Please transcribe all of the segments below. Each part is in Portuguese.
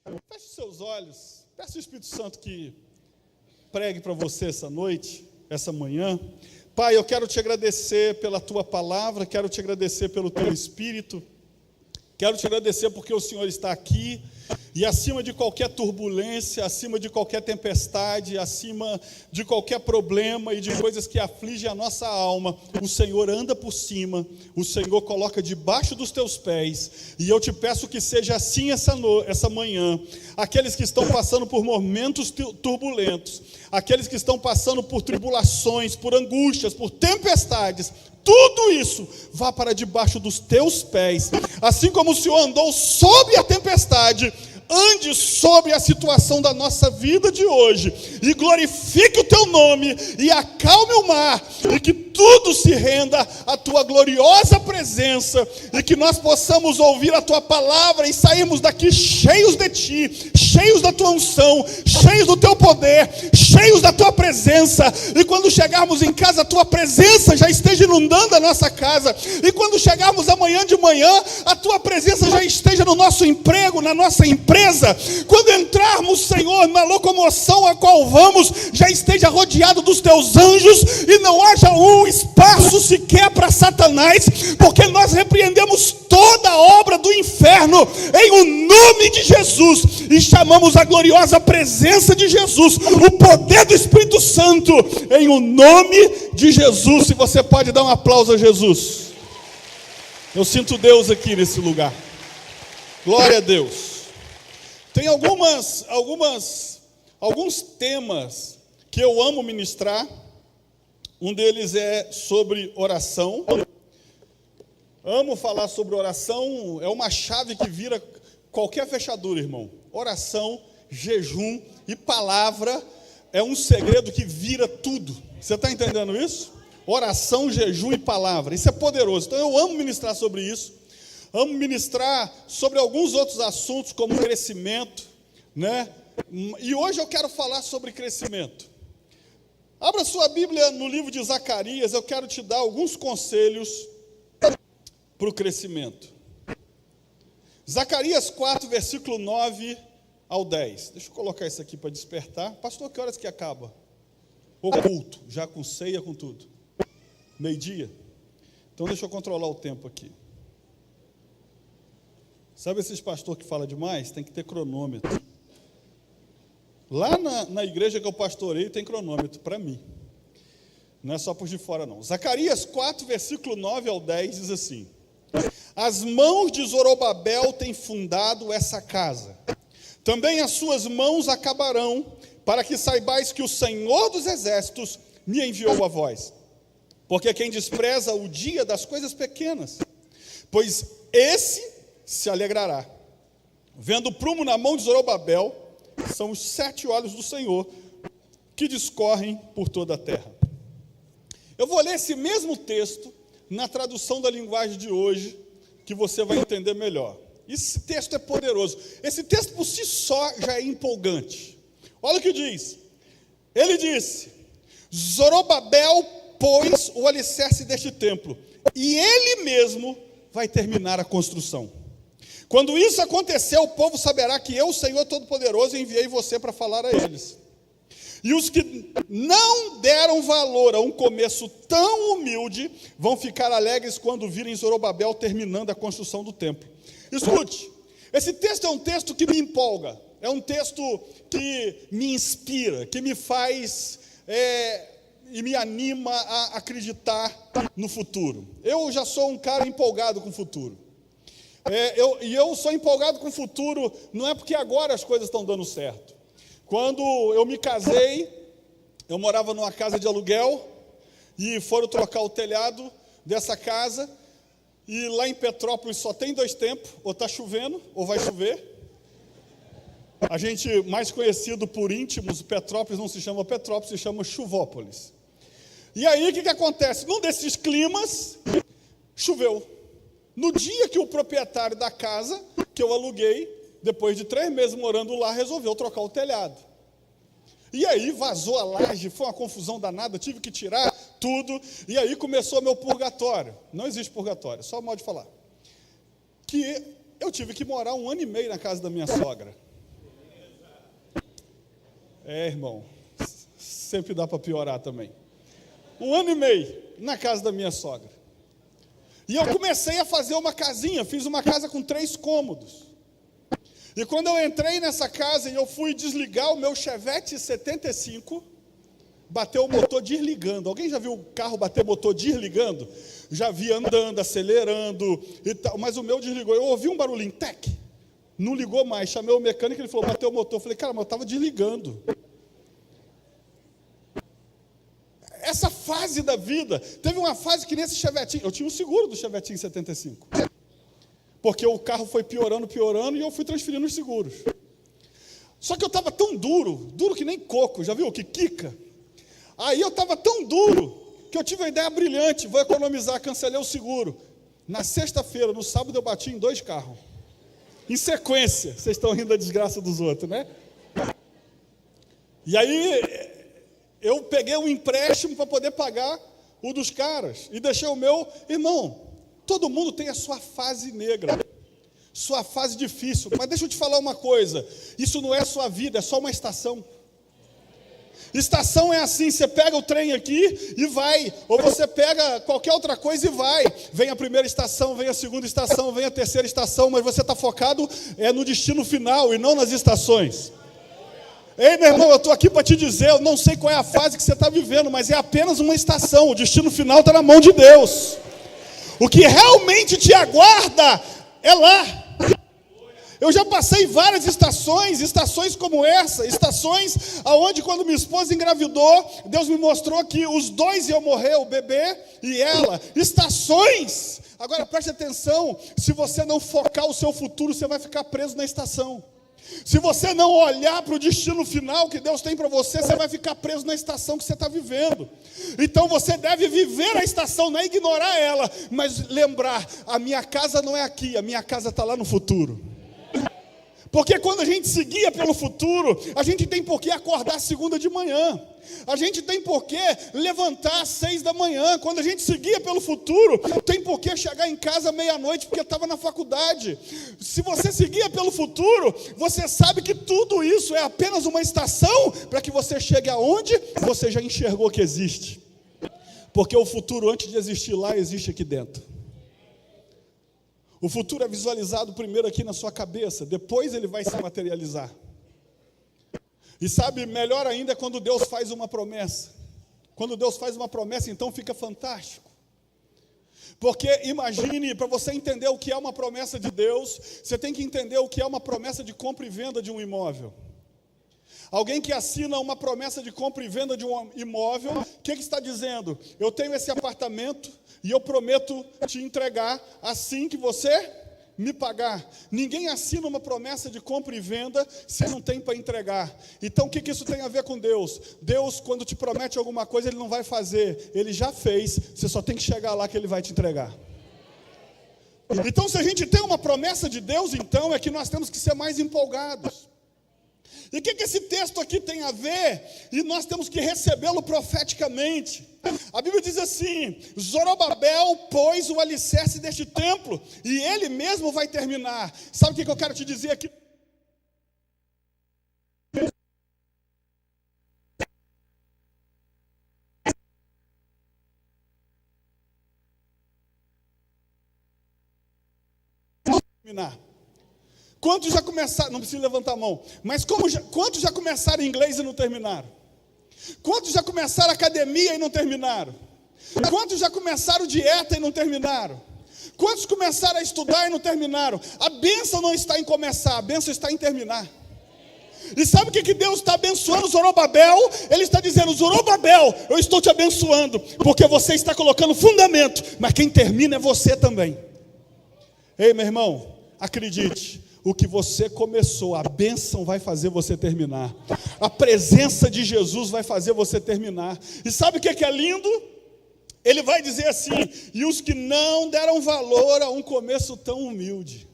Feche os seus olhos, peça ao Espírito Santo que pregue para você essa noite, essa manhã. Pai, eu quero te agradecer pela tua palavra, quero te agradecer pelo teu Espírito, quero te agradecer porque o Senhor está aqui, e acima de qualquer turbulência, acima de qualquer tempestade, acima de qualquer problema e de coisas que afligem a nossa alma, o Senhor anda por cima, o Senhor coloca debaixo dos teus pés, e eu te peço que seja assim essa manhã. Aqueles que estão passando por momentos turbulentos, aqueles que estão passando por tribulações, por angústias, por tempestades, tudo isso vá para debaixo dos teus pés. Assim como o Senhor andou sob a tempestade, ande sobre a situação da nossa vida de hoje, e glorifique o teu nome, e acalme o mar, e que tudo se renda à tua gloriosa presença, e que nós possamos ouvir a tua palavra, e sairmos daqui cheios de ti, cheios da tua unção, cheios do teu poder, cheios da tua presença, e quando chegarmos em casa, a tua presença já esteja inundando a nossa casa, e quando chegarmos amanhã de manhã, a tua presença já esteja no nosso emprego, na nossa empresa. Quando entrarmos, Senhor, na locomoção a qual vamos, já esteja rodeado dos teus anjos, e não haja um espaço sequer para Satanás, porque nós repreendemos toda a obra do inferno, em o nome de Jesus, e chamamos a gloriosa presença de Jesus, o poder do Espírito Santo, em o nome de Jesus. Se você pode dar um aplauso a Jesus. Eu sinto Deus aqui nesse lugar. Glória a Deus. Tem alguns temas que eu amo ministrar. Um deles é sobre oração. Amo falar sobre oração. É uma chave que vira qualquer fechadura, irmão. Oração, jejum e palavra é um segredo que vira tudo. Você está entendendo isso? Oração, jejum e palavra. Isso é poderoso. Então eu amo ministrar sobre isso. Amo ministrar sobre alguns outros assuntos, como crescimento, né? E hoje eu quero falar sobre crescimento. Abra sua Bíblia no livro de Zacarias, eu quero te dar alguns conselhos para o crescimento. Zacarias 4, versículo 9 ao 10. Deixa eu colocar isso aqui para despertar. Pastor, que horas que acaba? O culto, já com ceia, com tudo. Meio-dia? Então deixa eu controlar o tempo aqui. Sabe esses pastores que falam demais? Tem que ter cronômetro. Lá na igreja que eu pastorei tem cronômetro para mim. Não é só por de fora não. Zacarias 4, versículo 9 ao 10 diz assim: as mãos de Zorobabel têm fundado essa casa. Também as suas mãos acabarão, para que saibais que o Senhor dos Exércitos me enviou a vós. Porque quem despreza o dia das coisas pequenas, pois esse se alegrará. Vendo o prumo na mão de Zorobabel, são os 7 olhos do Senhor que discorrem por toda a terra. Eu vou ler esse mesmo texto na tradução da linguagem de hoje, que você vai entender melhor. Esse texto é poderoso. Esse texto por si só já é empolgante. Olha o que diz. Ele disse: Zorobabel pôs o alicerce deste templo, e ele mesmo vai terminar a construção. Quando isso acontecer, o povo saberá que eu, o Senhor Todo-Poderoso, enviei você para falar a eles. E os que não deram valor a um começo tão humilde, vão ficar alegres quando virem Zorobabel terminando a construção do templo. Escute, esse texto é um texto que me empolga, é um texto que me inspira, que me faz e me anima a acreditar no futuro. Eu já sou um cara empolgado com o futuro. Eu sou empolgado com o futuro, não é porque agora as coisas estão dando certo. Quando eu me casei, eu morava numa casa de aluguel, e foram trocar o telhado dessa casa, e lá em Petrópolis só tem 2 tempos, ou está chovendo, ou vai chover. A gente, mais conhecido por íntimos, Petrópolis não se chama Petrópolis, se chama Chuvópolis. E aí o que acontece? Num desses climas, choveu. No dia que o proprietário da casa, que eu aluguei, depois de 3 meses morando lá, resolveu trocar o telhado. E aí vazou a laje, foi uma confusão danada, tive que tirar tudo, e aí começou meu purgatório. Não existe purgatório, só modo de falar. Que eu tive que morar 1 ano e meio na casa da minha sogra. Irmão, sempre dá para piorar também. 1 ano e meio na casa da minha sogra. E eu comecei a fazer uma casinha, fiz uma casa com 3 cômodos. E quando eu entrei nessa casa e eu fui desligar o meu Chevette 75, bateu o motor desligando. Alguém já viu o carro bater motor desligando? Já vi andando, acelerando e tal, mas o meu desligou. Eu ouvi um barulhinho, tec, não ligou mais. Chamei o mecânico, ele falou, bateu o motor. Eu falei, cara, mas eu estava desligando. Essa fase da vida, teve uma fase que nesse Chevetinho, eu tinha um seguro do Chevetinho 75, porque o carro foi piorando, e eu fui transferindo os seguros. Só que eu estava tão duro que nem coco, já viu, que quica? Aí eu estava tão duro, que eu tive uma ideia brilhante, vou economizar, cancelei o seguro. Na sexta-feira, no sábado eu bati em 2 carros, em sequência. Vocês estão rindo da desgraça dos outros, né? E aí eu peguei um empréstimo para poder pagar o dos caras, e deixei o meu. Irmão, todo mundo tem a sua fase negra, sua fase difícil, mas deixa eu te falar uma coisa, isso não é a sua vida, é só uma estação. Estação é assim, você pega o trem aqui e vai, ou você pega qualquer outra coisa e vai. Vem a primeira estação, vem a segunda estação, vem a terceira estação, mas você está focado no destino final e não nas estações. Ei, meu irmão, eu estou aqui para te dizer, eu não sei qual é a fase que você está vivendo, mas é apenas uma estação, o destino final está na mão de Deus. O que realmente te aguarda é lá. Eu já passei várias estações como essa, estações onde quando minha esposa engravidou, Deus me mostrou que os 2 iam morrer, o bebê e ela. Estações. Agora preste atenção, se você não focar o seu futuro, você vai ficar preso na estação. Se você não olhar para o destino final que Deus tem para você, você vai ficar preso na estação que você está vivendo. Então você deve viver a estação, não é ignorar ela, mas lembrar, a minha casa não é aqui, a minha casa está lá no futuro. Porque quando a gente se guia pelo futuro, a gente tem por que acordar segunda de manhã. A gente tem por que levantar às 6 da manhã. Quando a gente se guia pelo futuro, tem por que chegar em casa meia-noite porque estava na faculdade. Se você se guia pelo futuro, você sabe que tudo isso é apenas uma estação para que você chegue aonde você já enxergou que existe. Porque o futuro, antes de existir lá, existe aqui dentro. O futuro é visualizado primeiro aqui na sua cabeça, depois ele vai se materializar. E sabe, melhor ainda é quando Deus faz uma promessa. Quando Deus faz uma promessa, então fica fantástico. Porque imagine, para você entender o que é uma promessa de Deus, você tem que entender o que é uma promessa de compra e venda de um imóvel. Alguém que assina uma promessa de compra e venda de um imóvel, o que está dizendo? Eu tenho esse apartamento e eu prometo te entregar assim que você me pagar. Ninguém assina uma promessa de compra e venda se não tem para entregar. Então o que isso tem a ver com Deus? Deus, quando te promete alguma coisa, Ele não vai fazer. Ele já fez, você só tem que chegar lá que Ele vai te entregar. Então se a gente tem uma promessa de Deus, então é que nós temos que ser mais empolgados. E o que esse texto aqui tem a ver? E nós temos que recebê-lo profeticamente. A Bíblia diz assim: Zorobabel pôs o alicerce deste templo, e ele mesmo vai terminar. Sabe o que eu quero te dizer aqui? Terminar. Quantos já começaram, não precisa levantar a mão, mas quantos já começaram inglês e não terminaram? Quantos já começaram academia e não terminaram? Quantos já começaram dieta e não terminaram? Quantos começaram a estudar e não terminaram? A bênção não está em começar, a bênção está em terminar. E sabe o que Deus está abençoando Zorobabel? Ele está dizendo: Zorobabel, eu estou te abençoando, porque você está colocando fundamento, mas quem termina é você também. Ei, meu irmão, acredite, o que você começou, a bênção vai fazer você terminar. A presença de Jesus vai fazer você terminar. E sabe o que é lindo? Ele vai dizer assim: e os que não deram valor a um começo tão humilde.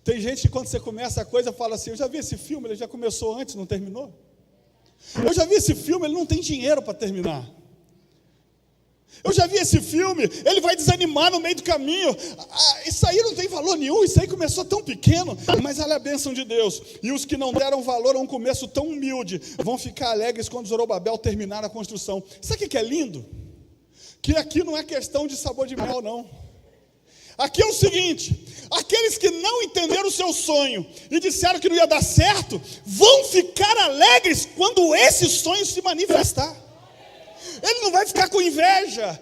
Tem gente que quando você começa a coisa fala assim: eu já vi esse filme, ele já começou antes, não terminou. Eu já vi esse filme, ele não tem dinheiro para terminar. Eu já vi esse filme, ele vai desanimar no meio do caminho. Isso aí não tem valor nenhum, isso aí começou tão pequeno, mas ela é a bênção de Deus. E os que não deram valor a um começo tão humilde, vão ficar alegres quando Zorobabel terminar a construção. Sabe o que é lindo? Que aqui não é questão de sabor de mel, não. Aqui é o seguinte: aqueles que não entenderam o seu sonho e disseram que não ia dar certo, vão ficar alegres quando esse sonho se manifestar. Ele não vai ficar com inveja,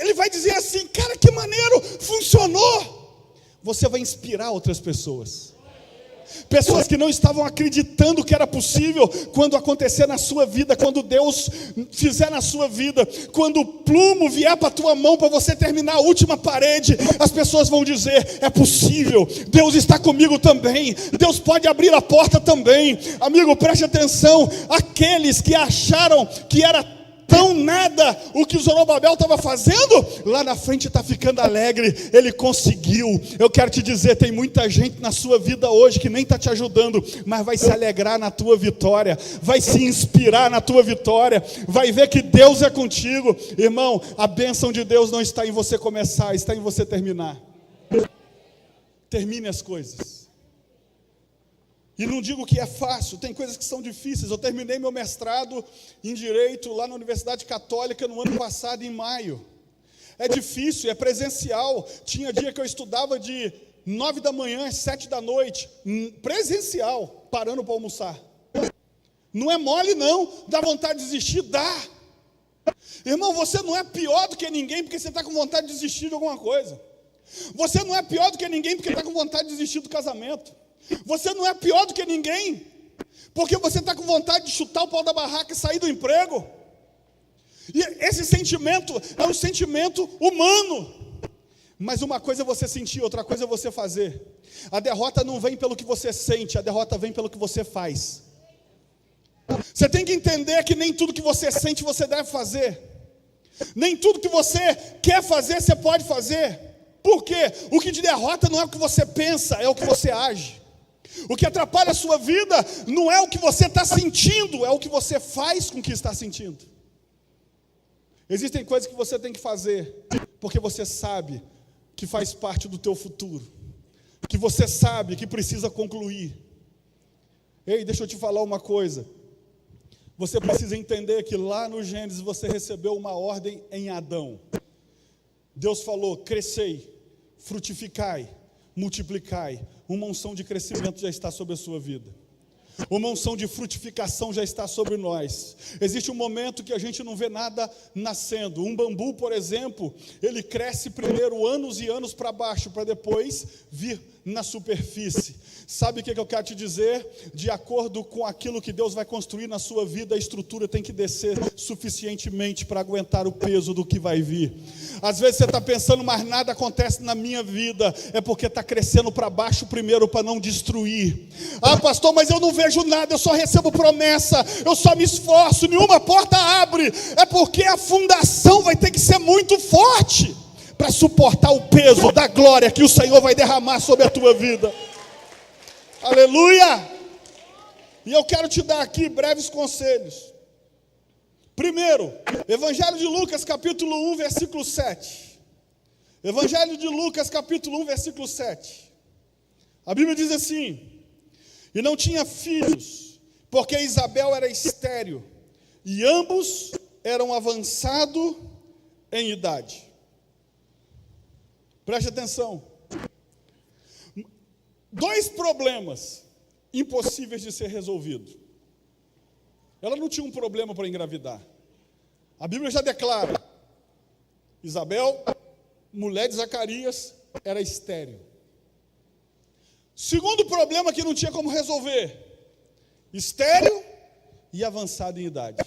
ele vai dizer assim: cara, que maneiro, funcionou. Você vai inspirar outras pessoas. Pessoas que não estavam acreditando que era possível, quando acontecer na sua vida, quando Deus fizer na sua vida, quando o plumo vier para a tua mão, para você terminar a última parede, as pessoas vão dizer: é possível, Deus está comigo também, Deus pode abrir a porta também. Amigo, preste atenção, aqueles que acharam que era tão nada o que Zorobabel estava fazendo, lá na frente está ficando alegre, ele conseguiu. Eu quero te dizer, tem muita gente na sua vida hoje que nem está te ajudando, mas vai se alegrar na tua vitória, vai se inspirar na tua vitória, vai ver que Deus é contigo. Irmão, a bênção de Deus não está em você começar, está em você terminar. Termine as coisas. E não digo que é fácil, tem coisas que são difíceis. Eu terminei meu mestrado em Direito lá na Universidade Católica no ano passado, em maio. É difícil, é presencial. Tinha dia que eu estudava de 9 da manhã às 7 da noite, presencial, parando para almoçar. Não é mole não, dá vontade de desistir? Dá. Irmão, você não é pior do que ninguém porque você está com vontade de desistir de alguma coisa. Você não é pior do que ninguém porque está com vontade de desistir do casamento. Você não é pior do que ninguém porque você está com vontade de chutar o pau da barraca e sair do emprego. E esse sentimento é um sentimento humano. Mas uma coisa é você sentir, outra coisa é você fazer. A derrota não vem pelo que você sente, a derrota vem pelo que você faz. Você tem que entender que nem tudo que você sente você deve fazer. Nem tudo que você quer fazer você pode fazer. Por quê? O que te derrota não é o que você pensa, é o que você age. O que atrapalha a sua vida não é o que você está sentindo, é o que você faz com o que está sentindo. Existem coisas que você tem que fazer porque você sabe que faz parte do teu futuro, que você sabe que precisa concluir. Ei, deixa eu te falar uma coisa. Você precisa entender que lá no Gênesis você recebeu uma ordem em Adão. Deus falou: crescei, frutificai, multiplicai. Uma unção de crescimento já está sobre a sua vida. Uma unção de frutificação já está sobre nós. Existe um momento que a gente não vê nada nascendo. Um bambu, por exemplo, ele cresce primeiro anos e anos para baixo, para depois vir na superfície. Sabe o que eu quero te dizer? De acordo com aquilo que Deus vai construir na sua vida, a estrutura tem que descer suficientemente para aguentar o peso do que vai vir. Às vezes você está pensando, mas nada acontece na minha vida. É porque está crescendo para baixo primeiro para não destruir. Ah, pastor, mas eu não vejo nada, eu só recebo promessa, eu só me esforço, nenhuma porta abre. É porque a fundação vai ter que ser muito forte para suportar o peso da glória que o Senhor vai derramar sobre a tua vida. Aleluia! E eu quero te dar aqui breves conselhos. Primeiro, Evangelho de Lucas, capítulo 1, versículo 7. Evangelho de Lucas, capítulo 1, versículo 7. A Bíblia diz assim: e não tinha filhos, porque Isabel era estéril, e ambos eram avançados em idade. Preste atenção. Dois problemas impossíveis de ser resolvidos. Ela não tinha um problema para engravidar. A Bíblia já declara: Isabel, mulher de Zacarias, era estéril. Segundo problema que não tinha como resolver: estéril e avançado em idade.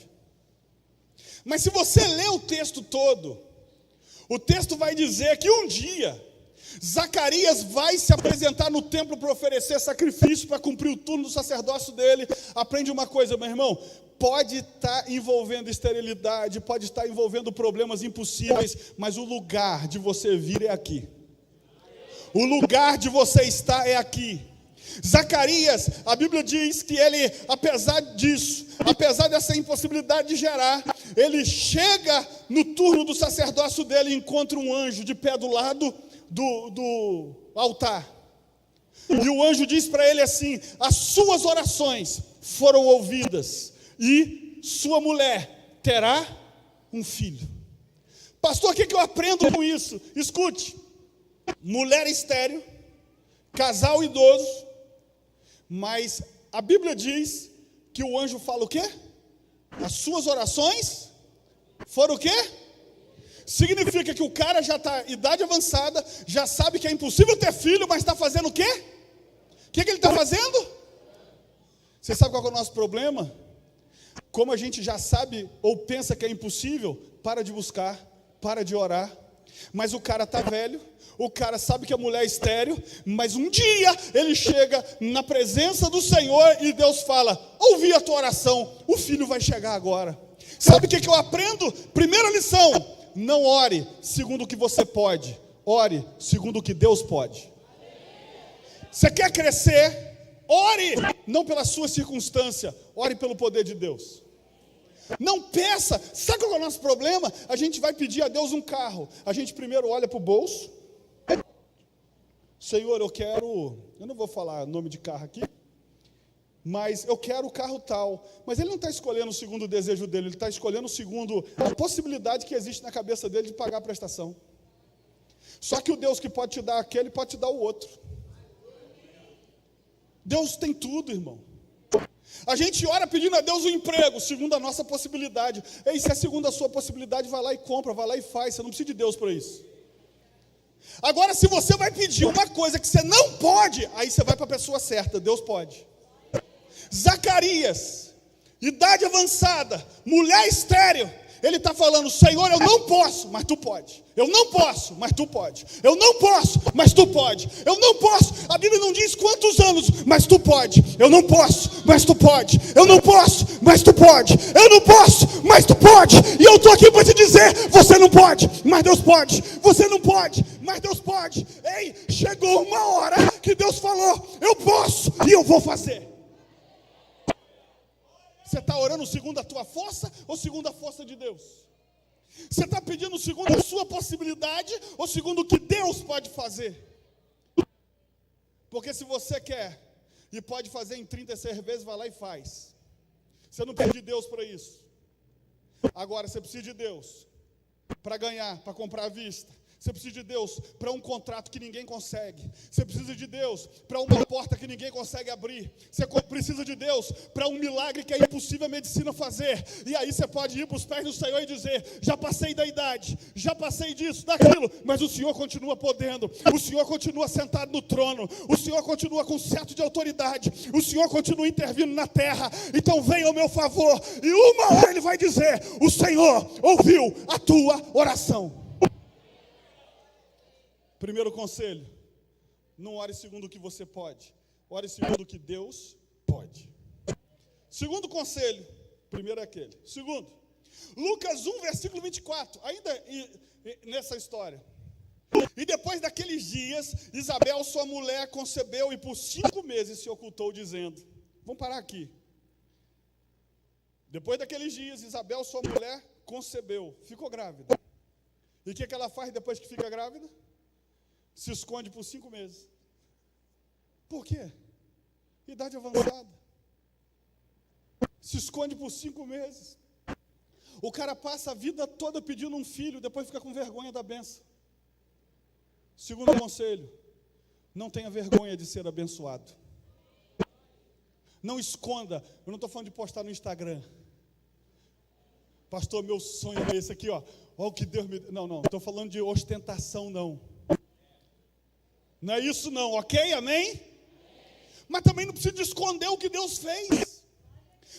Mas se você ler o texto todo, o texto vai dizer que um dia Zacarias vai se apresentar no templo para oferecer sacrifício, para cumprir o turno do sacerdócio dele. Aprende uma coisa, meu irmão: pode estar envolvendo esterilidade, pode estar envolvendo problemas impossíveis, mas o lugar de você vir é aqui. O lugar de você estar é aqui. Zacarias, a Bíblia diz que ele, apesar disso, apesar dessa impossibilidade de gerar, ele chega no turno do sacerdócio dele e encontra um anjo de pé do lado do altar. E o anjo diz para ele assim: as suas orações foram ouvidas e sua mulher terá um filho. Pastor, o que eu aprendo com isso? Escute, mulher estéril, casal idoso, mas a Bíblia diz que o anjo fala o quê? As suas orações foram o quê? Significa que o cara já está em idade avançada, já sabe que é impossível ter filho, mas está fazendo o quê? O que ele está fazendo? Você sabe qual é o nosso problema? Como a gente já sabe ou pensa que é impossível, para de buscar, para de orar. Mas o cara está velho, o cara sabe que a mulher é estéril, mas um dia ele chega na presença do Senhor e Deus fala: ouvi a tua oração, o filho vai chegar agora. Sabe o que eu aprendo? Primeira lição: não ore segundo o que você pode, ore segundo o que Deus pode. Você quer crescer? Ore não pela sua circunstância, ore pelo poder de Deus. Não peça. Sabe qual é o nosso problema? A gente vai pedir a Deus um carro, a gente primeiro olha para o bolso. Senhor, eu não vou falar nome de carro aqui, mas eu quero o carro tal. Mas ele não está escolhendo segundo o desejo dele, ele está escolhendo segundo a possibilidade que existe na cabeça dele de pagar a prestação. Só que o Deus que pode te dar aquele, pode te dar o outro. Deus tem tudo, irmão. A gente ora pedindo a Deus um emprego, segundo a nossa possibilidade. Ei, se é segundo a sua possibilidade, vai lá e compra, vai lá e faz. Você não precisa de Deus para isso. Agora, se você vai pedir uma coisa que você não pode, aí você vai para a pessoa certa. Deus pode. Zacarias, idade avançada, mulher estéril. Ele está falando: Senhor, eu não posso, mas tu pode. Eu não posso, mas tu pode. Eu não posso, mas tu pode. Eu não posso. A Bíblia não diz quantos anos, mas tu pode. Eu não posso, mas tu pode. Eu não posso, mas tu pode. Eu não posso, mas tu pode. E eu estou aqui para te dizer: você não pode, mas Deus pode. Você não pode, mas Deus pode. Ei, chegou uma hora que Deus falou: eu posso e eu vou fazer. Você está orando segundo a tua força ou segundo a força de Deus? Você está pedindo segundo a sua possibilidade ou segundo o que Deus pode fazer? Porque se você quer e pode fazer em 36 vezes, vai lá e faz. Você não precisa de Deus para isso. Agora, você precisa de Deus para ganhar, para comprar à vista. Você precisa de Deus para um contrato que ninguém consegue. Você precisa de Deus para uma porta que ninguém consegue abrir. Você precisa de Deus para um milagre que é impossível a medicina fazer. E aí você pode ir para os pés do Senhor e dizer: já passei da idade, já passei disso, daquilo, mas o Senhor continua podendo. O Senhor continua sentado no trono. O Senhor continua com certo de autoridade. O Senhor continua intervindo na terra. Então venha ao meu favor. E uma hora Ele vai dizer: o Senhor ouviu a tua oração. Primeiro conselho: não ore segundo o que você pode, ore segundo o que Deus pode. Segundo conselho, primeiro é aquele. Segundo, Lucas 1, versículo 24, ainda nessa história. E depois daqueles dias, Isabel, sua mulher, concebeu e por 5 meses se ocultou, dizendo... Vamos parar aqui. Depois daqueles dias, Isabel, sua mulher, concebeu, ficou grávida. E o que ela faz depois que fica grávida? Se esconde por 5 meses. Por quê? Idade avançada. Se esconde por 5 meses. O cara passa a vida toda pedindo um filho, depois fica com vergonha da bênção. Segundo conselho: não tenha vergonha de ser abençoado. Não esconda. Eu não estou falando de postar no Instagram. Pastor, meu sonho é esse aqui, ó. Olha o que Deus me... Não estou falando de ostentação, não. Não é isso não, ok? Amém? Mas também não precisa de esconder o que Deus fez.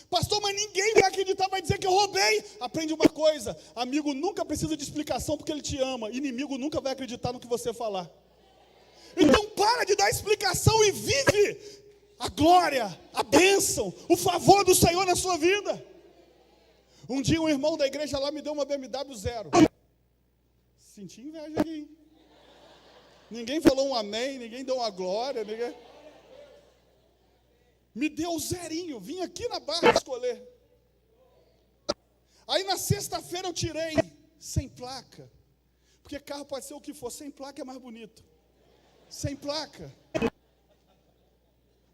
Pastor, mas ninguém vai acreditar, vai dizer que eu roubei. Aprende uma coisa: amigo nunca precisa de explicação porque ele te ama. Inimigo nunca vai acreditar no que você falar. Então para de dar explicação e vive a glória, a bênção, o favor do Senhor na sua vida. Um dia um irmão da igreja lá me deu uma BMW 0. Senti inveja aí, hein? Ninguém falou um amém, ninguém deu uma glória, ninguém... Me deu 0, vim aqui na Barra escolher. Aí na sexta-feira eu tirei sem placa. Porque carro pode ser o que for, sem placa é mais bonito. Sem placa.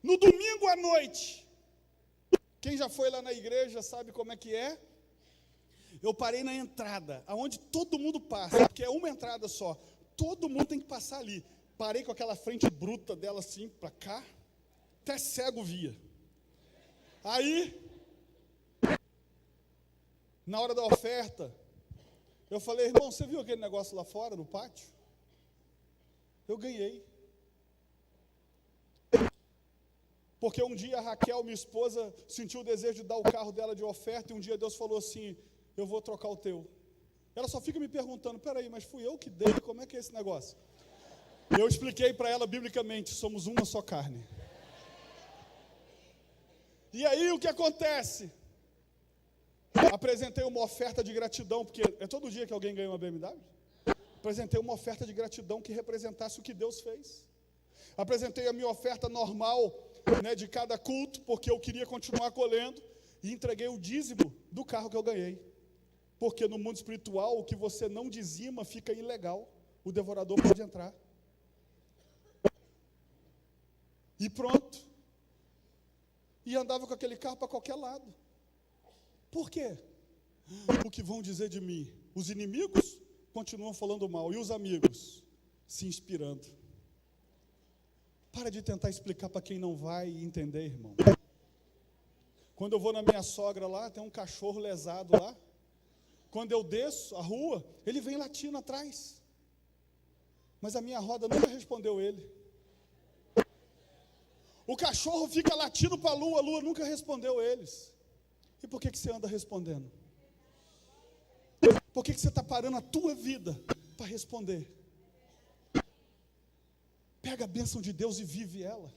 No domingo à noite, quem já foi lá na igreja sabe como é que é. Eu parei na entrada, aonde todo mundo passa, porque é uma entrada só. Todo mundo tem que passar ali. Parei com aquela frente bruta dela assim, para cá. Até cego via. Aí, na hora da oferta, eu falei, irmão, você viu aquele negócio lá fora, no pátio? Eu ganhei. Porque um dia a Raquel, minha esposa, sentiu o desejo de dar o carro dela de oferta, e um dia Deus falou assim, eu vou trocar o teu. Ela só fica me perguntando, peraí, mas fui eu que dei, como é que é esse negócio? Eu expliquei para ela biblicamente, somos uma só carne. E aí o que acontece? Apresentei uma oferta de gratidão, porque é todo dia que alguém ganha uma BMW. Apresentei uma oferta de gratidão que representasse o que Deus fez. Apresentei a minha oferta normal, né, de cada culto, porque eu queria continuar colhendo, e entreguei o dízimo do carro que eu ganhei. Porque no mundo espiritual, o que você não dizima fica ilegal. O devorador pode entrar. E pronto. E andava com aquele carro para qualquer lado. Por quê? O que vão dizer de mim? Os inimigos continuam falando mal, e os amigos se inspirando. Para de tentar explicar para quem não vai entender, irmão. Quando eu vou na minha sogra lá, tem um cachorro lesado lá. Quando eu desço a rua, ele vem latindo atrás. Mas a minha roda nunca respondeu ele. O cachorro fica latindo para a lua nunca respondeu eles. E por que você anda respondendo? Por que você está parando a tua vida para responder? Pega a bênção de Deus e vive ela.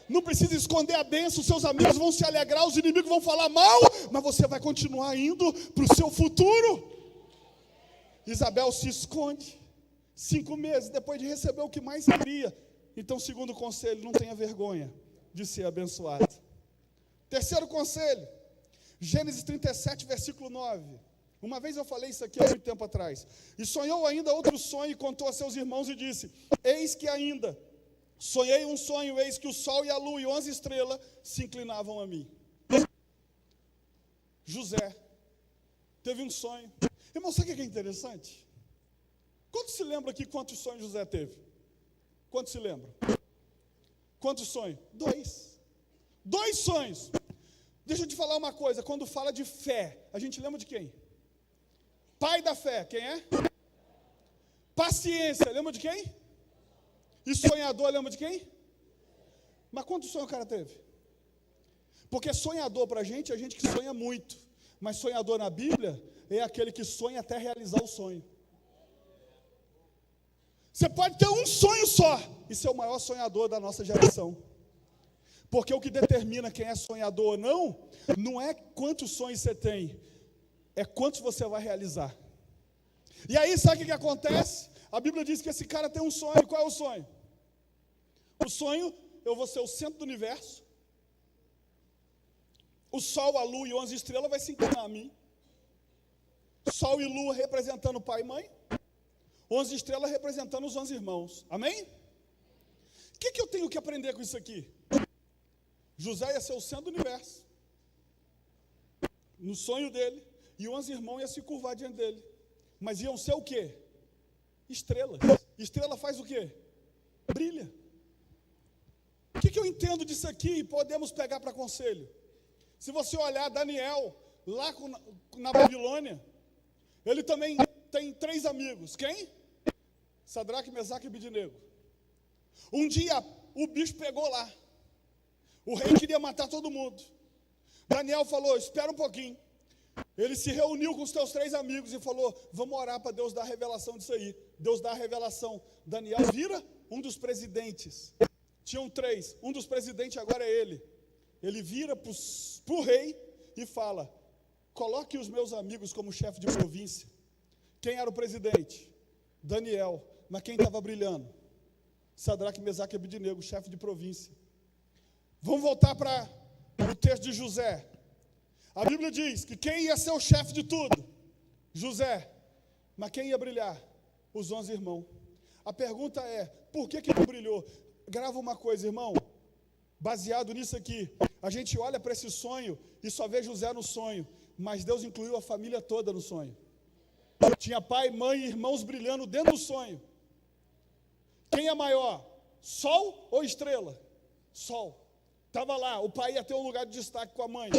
Não precisa esconder a bênção, seus amigos vão se alegrar, os inimigos vão falar mal, mas você vai continuar indo para o seu futuro. Isabel se esconde 5 meses depois de receber o que mais queria. Então, segundo conselho, não tenha vergonha de ser abençoado. Terceiro conselho, Gênesis 37, versículo 9. Uma vez eu falei isso aqui há muito tempo atrás. E sonhou ainda outro sonho e contou a seus irmãos e disse, eis que ainda sonhei um sonho, eis que o sol e a lua e 11 estrelas se inclinavam a mim. José teve um sonho. Irmão, sabe o que é interessante? Quantos se lembram aqui quantos sonhos José teve? Quantos se lembram? Quantos sonhos? 2. 2 sonhos. Deixa eu te falar uma coisa, quando fala de fé, a gente lembra de quem? Pai da fé, quem é? Paciência, lembra de quem? E sonhador, lembra de quem? Mas quantos sonhos o cara teve? Porque sonhador para a gente é gente que sonha muito. Mas sonhador na Bíblia é aquele que sonha até realizar o sonho. Você pode ter um sonho só e ser o maior sonhador da nossa geração. Porque o que determina quem é sonhador ou não é quantos sonhos você tem, é quantos você vai realizar. E aí, sabe o que acontece? A Bíblia diz que esse cara tem um sonho. Qual é o sonho? O sonho, eu vou ser o centro do universo. O sol, a lua e 11 estrelas vai se inclinar a mim. Sol e lua representando pai e mãe. 11 estrelas representando os 11 irmãos. Amém? O que eu tenho que aprender com isso aqui? José ia ser o centro do universo. No sonho dele. E 11 irmãos iam se curvar diante dele. Mas iam ser o quê? Estrelas. Estrela faz o quê? Brilha. O que eu entendo disso aqui e podemos pegar para conselho? Se você olhar Daniel, lá na Babilônia, ele também tem 3 amigos. Quem? Sadraque, Mesaque e Abednego. Um dia, o bicho pegou lá. O rei queria matar todo mundo. Daniel falou, espera um pouquinho. Ele se reuniu com os teus 3 amigos e falou, vamos orar para Deus dar a revelação disso aí. Deus dá a revelação. Daniel vira um dos presidentes. Tinham 3. Um dos presidentes agora é ele. Ele vira para o rei e fala, coloque os meus amigos como chefe de província. Quem era o presidente? Daniel. Mas quem estava brilhando? Sadraque, Mesaque e Abednego, chefe de província. Vamos voltar para o texto de José. A Bíblia diz que quem ia ser o chefe de tudo? José. Mas quem ia brilhar? Os 11 irmãos. A pergunta é, por que não brilhou? Grava uma coisa, irmão. Baseado nisso aqui, a gente olha para esse sonho e só vê José no sonho, mas Deus incluiu a família toda no sonho. Tinha pai, mãe e irmãos brilhando dentro do sonho. Quem é maior? Sol ou estrela? Sol. Estava lá, o pai ia ter um lugar de destaque com a mãe.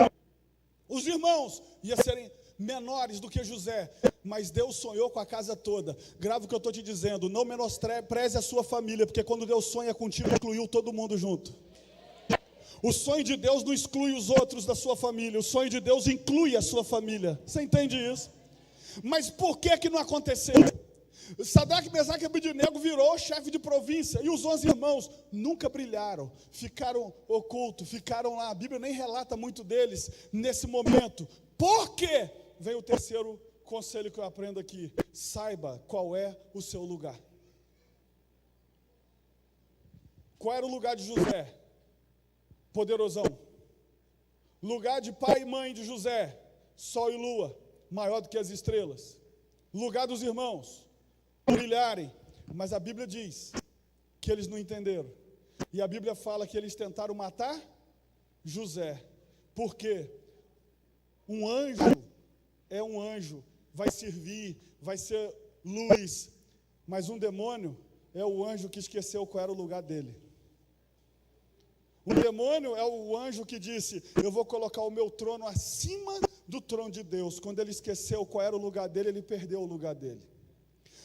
Os irmãos iam serem menores do que José, mas Deus sonhou com a casa toda. Grava o que eu estou te dizendo, não menospreze a sua família, porque quando Deus sonha contigo, incluiu todo mundo junto. O sonho de Deus não exclui os outros da sua família, o sonho de Deus inclui a sua família. Você entende isso? Mas por que não aconteceu? Sadraque, Mesaque e Abednego virou chefe de província, e os 11 irmãos nunca brilharam, ficaram ocultos, ficaram lá. A Bíblia nem relata muito deles nesse momento. Por quê? Vem o terceiro conselho que eu aprendo aqui: saiba qual é o seu lugar. Qual era o lugar de José? Poderosão. Lugar de pai e mãe de José: sol e lua, maior do que as estrelas. Lugar dos irmãos: brilharem. Mas a Bíblia diz que eles não entenderam. E a Bíblia fala que eles tentaram matar José. Por quê? Um anjo é um anjo, vai servir, vai ser luz. Mas um demônio é o anjo que esqueceu qual era o lugar dele. Um demônio é o anjo que disse: eu vou colocar o meu trono acima do trono de Deus. Quando ele esqueceu qual era o lugar dele, ele perdeu o lugar dele.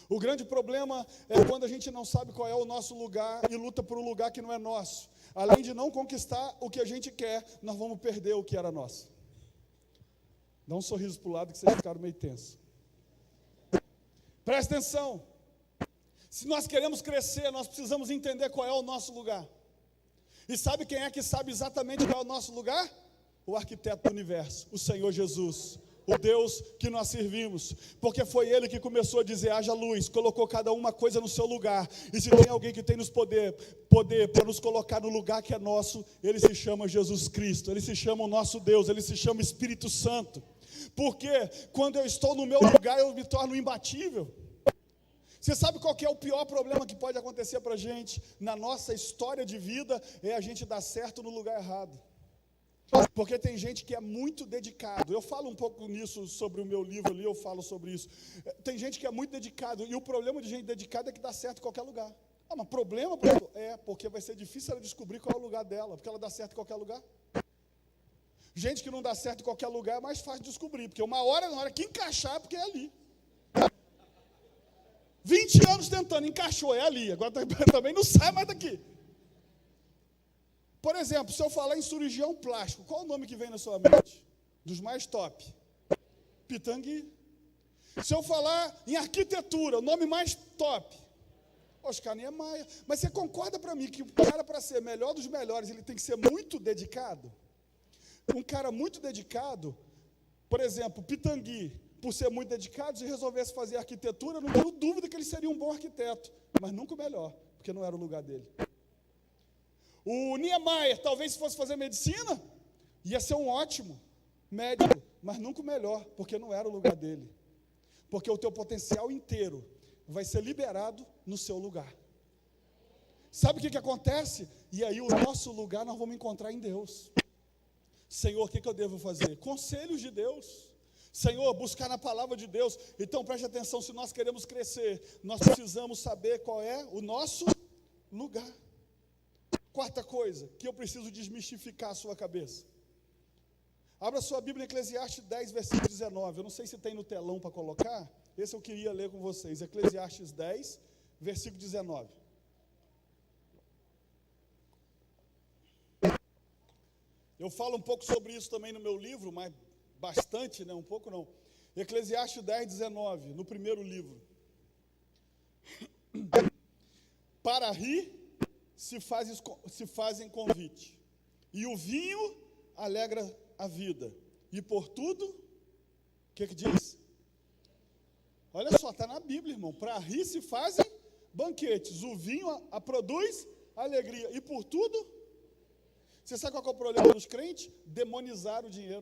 O grande problema é quando a gente não sabe qual é o nosso lugar e luta por um lugar que não é nosso. Além de não conquistar o que a gente quer, nós vamos perder o que era nosso. Dá um sorriso para o lado que vocês ficaram meio tensos. Presta atenção. Se nós queremos crescer, nós precisamos entender qual é o nosso lugar. E sabe quem é que sabe exatamente qual é o nosso lugar? O arquiteto do universo, o Senhor Jesus, o Deus que nós servimos. Porque foi Ele que começou a dizer: haja luz, colocou cada uma coisa no seu lugar. E se tem alguém que tem nos poder para nos colocar no lugar que é nosso, Ele se chama Jesus Cristo, Ele se chama o nosso Deus, Ele se chama Espírito Santo. Porque quando eu estou no meu lugar, eu me torno imbatível. Você sabe qual que é o pior problema que pode acontecer para a gente na nossa história de vida? É a gente dar certo no lugar errado. Porque tem gente que é muito dedicado. Eu falo um pouco nisso sobre o meu livro ali, eu falo sobre isso. Tem gente que é muito dedicado, e o problema de gente dedicada é que dá certo em qualquer lugar. Ah, mas problema, pastor? É, porque vai ser difícil ela descobrir qual é o lugar dela, porque ela dá certo em qualquer lugar. Gente que não dá certo em qualquer lugar é mais fácil de descobrir, porque na hora que encaixar, é porque é ali. 20 anos tentando, encaixou, é ali. Agora também não sai mais daqui. Por exemplo, se eu falar em cirurgião plástico, qual o nome que vem na sua mente? Dos mais top. Pitangui. Se eu falar em arquitetura, o nome mais top? Oscar Niemeyer. Mas você concorda para mim que o cara, para ser melhor dos melhores, ele tem que ser muito dedicado? Um cara muito dedicado, por exemplo, Pitangui, por ser muito dedicado, se resolvesse fazer arquitetura, não tenho dúvida que ele seria um bom arquiteto, mas nunca o melhor, porque não era o lugar dele. O Niemeyer, talvez se fosse fazer medicina, ia ser um ótimo médico, mas nunca o melhor, porque não era o lugar dele. Porque o teu potencial inteiro vai ser liberado no seu lugar. Sabe o que acontece? E aí o nosso lugar nós vamos encontrar em Deus. Senhor, o que eu devo fazer? Conselhos de Deus. Senhor, buscar na palavra de Deus. Então preste atenção, se nós queremos crescer, nós precisamos saber qual é o nosso lugar. Quarta coisa, que eu preciso desmistificar a sua cabeça. Abra sua Bíblia em Eclesiastes 10, versículo 19. Eu não sei se tem no telão para colocar. Esse eu queria ler com vocês. Eclesiastes 10, versículo 19. Eu falo um pouco sobre isso também no meu livro, mas bastante, né? Um pouco não. Eclesiastes 10, 19, no primeiro livro. Para rir se fazem convite, e o vinho alegra a vida, e por tudo, o que diz? Olha só, está na Bíblia, irmão. Para rir se fazem banquetes, o vinho produz alegria, e por tudo. Você sabe qual é o problema dos crentes? Demonizar o dinheiro.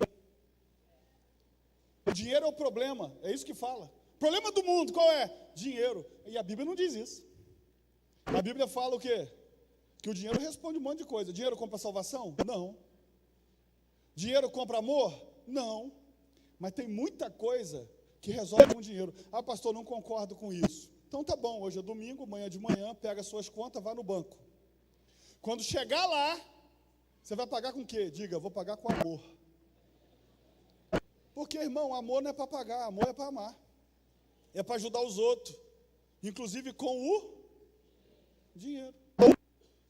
dinheiro é o problema, é isso que fala. Problema do mundo, qual é? Dinheiro. E a Bíblia não diz isso. A Bíblia fala o quê? Que o dinheiro responde um monte de coisa. Dinheiro compra salvação? Não. Dinheiro compra amor? Não. Mas tem muita coisa que resolve com dinheiro. Ah, pastor, não concordo com isso. Então tá bom, hoje é domingo, amanhã de manhã, pega as suas contas, vá no banco. Quando chegar lá, você vai pagar com o quê? Diga, vou pagar com amor. Porque, irmão, amor não é para pagar, amor é para amar. É para ajudar os outros, inclusive com o dinheiro.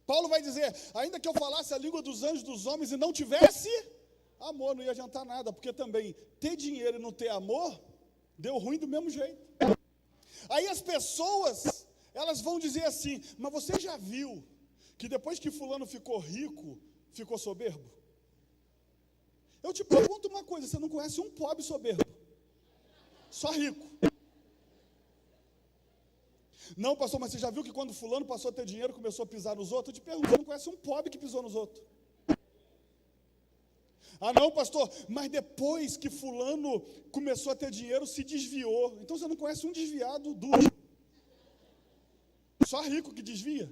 Paulo vai dizer, ainda que eu falasse a língua dos anjos, dos homens e não tivesse amor, não ia adiantar nada, porque também ter dinheiro e não ter amor, deu ruim do mesmo jeito. Aí as pessoas, elas vão dizer assim, mas você já viu que depois que fulano ficou rico, ficou soberbo? Eu te pergunto uma coisa, você não conhece um pobre soberbo? Só rico. Não, pastor, mas você já viu que quando fulano passou a ter dinheiro, começou a pisar nos outros? Eu te pergunto, você não conhece um pobre que pisou nos outros? Ah, não, pastor, mas depois que fulano começou a ter dinheiro, se desviou. Então você não conhece um desviado duro. Só rico que desvia.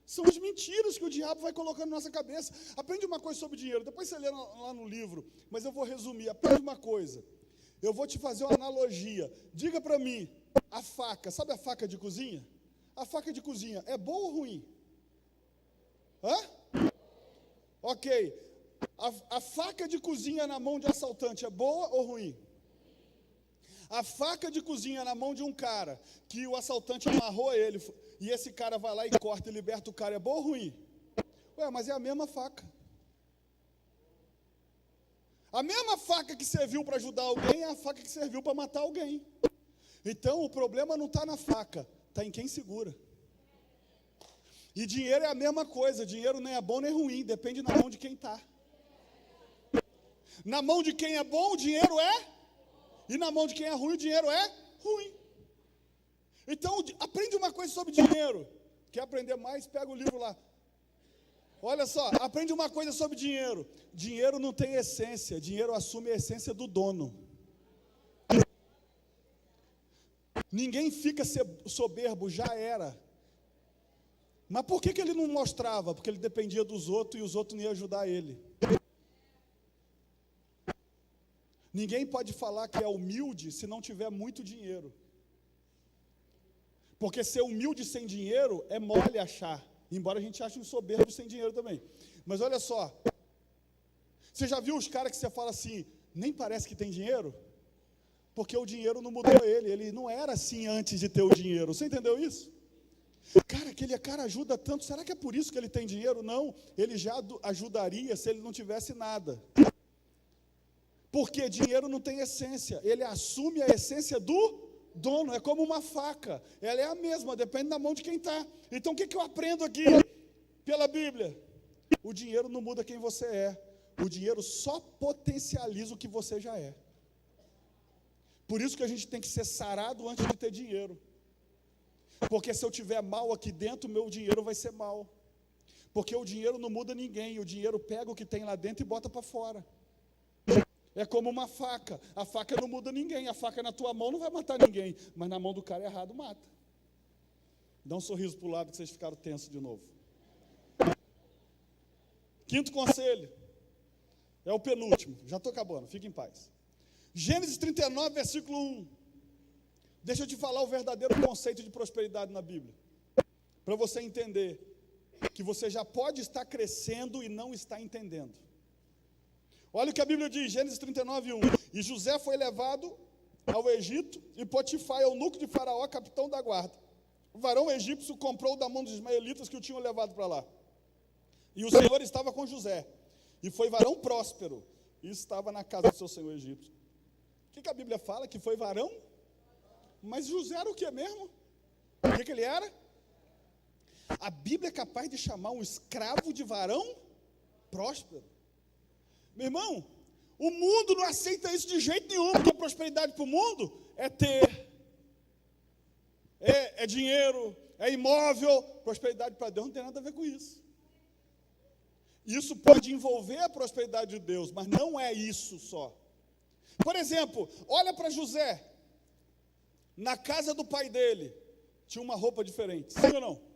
São as mentiras que o diabo vai colocando na nossa cabeça. Aprende uma coisa sobre dinheiro, depois você lê lá no livro, mas eu vou resumir. Aprende uma coisa. Eu vou te fazer uma analogia. Diga para mim, a faca, sabe a faca de cozinha? A faca de cozinha é boa ou ruim? Hã? Ok. A faca de cozinha na mão de assaltante é boa ou ruim? A faca de cozinha na mão de um cara, que o assaltante amarrou ele, e esse cara vai lá e corta e liberta o cara, é boa ou ruim? Ué, mas é a mesma faca. A mesma faca que serviu para ajudar alguém é a faca que serviu para matar alguém. Então, o problema não está na faca, está em quem segura. E dinheiro é a mesma coisa, dinheiro nem é bom nem ruim, depende na mão de quem está. Na mão de quem é bom, o dinheiro é, e na mão de quem é ruim, o dinheiro é ruim. Então, aprende uma coisa sobre dinheiro. Quer aprender mais? Pega o livro lá. Olha só, aprende uma coisa sobre dinheiro. Dinheiro não tem essência, dinheiro assume a essência do dono. Ninguém fica soberbo, já era. Mas por que ele não mostrava? Porque ele dependia dos outros e os outros não iam ajudar ele. Ninguém pode falar que é humilde se não tiver muito dinheiro. Porque ser humilde sem dinheiro é mole achar. Embora a gente ache um soberbo sem dinheiro também. Mas olha só. Você já viu os caras que você fala assim, nem parece que tem dinheiro? Porque o dinheiro não mudou ele. Ele não era assim antes de ter o dinheiro. Você entendeu isso? Cara, aquele cara ajuda tanto. Será que é por isso que ele tem dinheiro? Não. Ele já ajudaria se ele não tivesse nada. Porque dinheiro não tem essência. Ele assume a essência do dono. É como uma faca. Ela é a mesma, depende da mão de quem está. Então, o que eu aprendo aqui pela Bíblia? O dinheiro não muda quem você é. O dinheiro só potencializa o que você já é. Por isso que a gente tem que ser sarado antes de ter dinheiro. Porque se eu tiver mal aqui dentro, meu dinheiro vai ser mal. Porque o dinheiro não muda ninguém. O dinheiro pega o que tem lá dentro e bota para fora. É como uma faca. A faca não muda ninguém. A faca na tua mão não vai matar ninguém. Mas na mão do cara errado mata. Dá um sorriso para o lado que vocês ficaram tensos de novo. Quinto conselho. É o penúltimo. Já estou acabando. Fique em paz. Gênesis 39, versículo 1. Deixa eu te falar o verdadeiro conceito de prosperidade na Bíblia. Para você entender que você já pode estar crescendo e não está entendendo. Olha o que a Bíblia diz, Gênesis 39, 1. E José foi levado ao Egito, e Potifar, eunuco de Faraó, capitão da guarda. O varão egípcio comprou da mão dos ismaelitas que o tinham levado para lá. E o Senhor estava com José. E foi varão próspero. E estava na casa do seu senhor egípcio. O que a Bíblia fala? Que foi varão? Mas José era o que mesmo? O que ele era? A Bíblia é capaz de chamar um escravo de varão próspero. Meu irmão, o mundo não aceita isso de jeito nenhum, porque prosperidade para o mundo é ter, é dinheiro, é imóvel. Prosperidade para Deus não tem nada a ver com isso. Isso pode envolver a prosperidade de Deus, mas não é isso só. Por exemplo, olha para José. Na casa do pai dele, tinha uma roupa diferente. Sim ou não?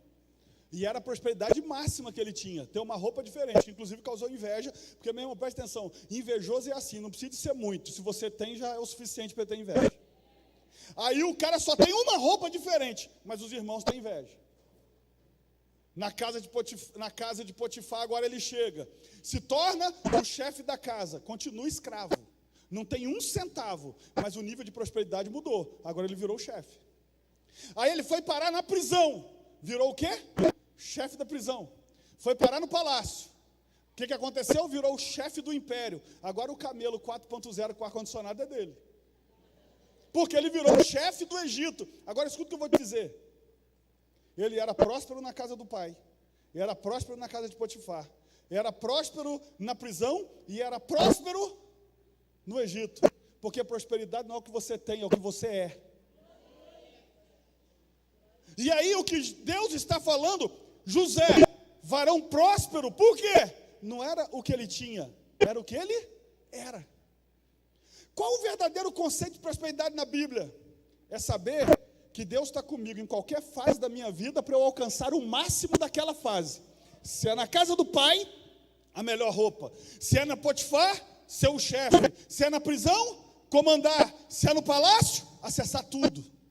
E era a prosperidade máxima que ele tinha, ter uma roupa diferente, que inclusive causou inveja, porque, meu irmão, presta atenção, invejoso é assim, não precisa ser muito, se você tem, já é o suficiente para ter inveja. Aí o cara só tem uma roupa diferente, mas os irmãos têm inveja. Na casa de Potifar, agora ele chega, se torna o chefe da casa, continua escravo, não tem um centavo, mas o nível de prosperidade mudou, agora ele virou o chefe. Aí ele foi parar na prisão, virou o quê? Chefe da prisão. Foi parar no palácio. O que aconteceu? Virou o chefe do império. Agora o camelo 4.0 com ar-condicionado é dele. Porque ele virou o chefe do Egito. Agora escuta o que eu vou te dizer. Ele era próspero na casa do pai. Era próspero na casa de Potifar. Era próspero na prisão e era próspero no Egito. Porque prosperidade não é o que você tem, é o que você é. E aí o que Deus está falando, José, varão próspero, por quê? Não era o que ele tinha, era o que ele era. Qual o verdadeiro conceito de prosperidade na Bíblia? É saber que Deus está comigo em qualquer fase da minha vida para eu alcançar o máximo daquela fase. Se é na casa do pai, a melhor roupa. Se é na Potifar, ser o chefe. Se é na prisão, comandar. Se é no palácio, acessar tudo.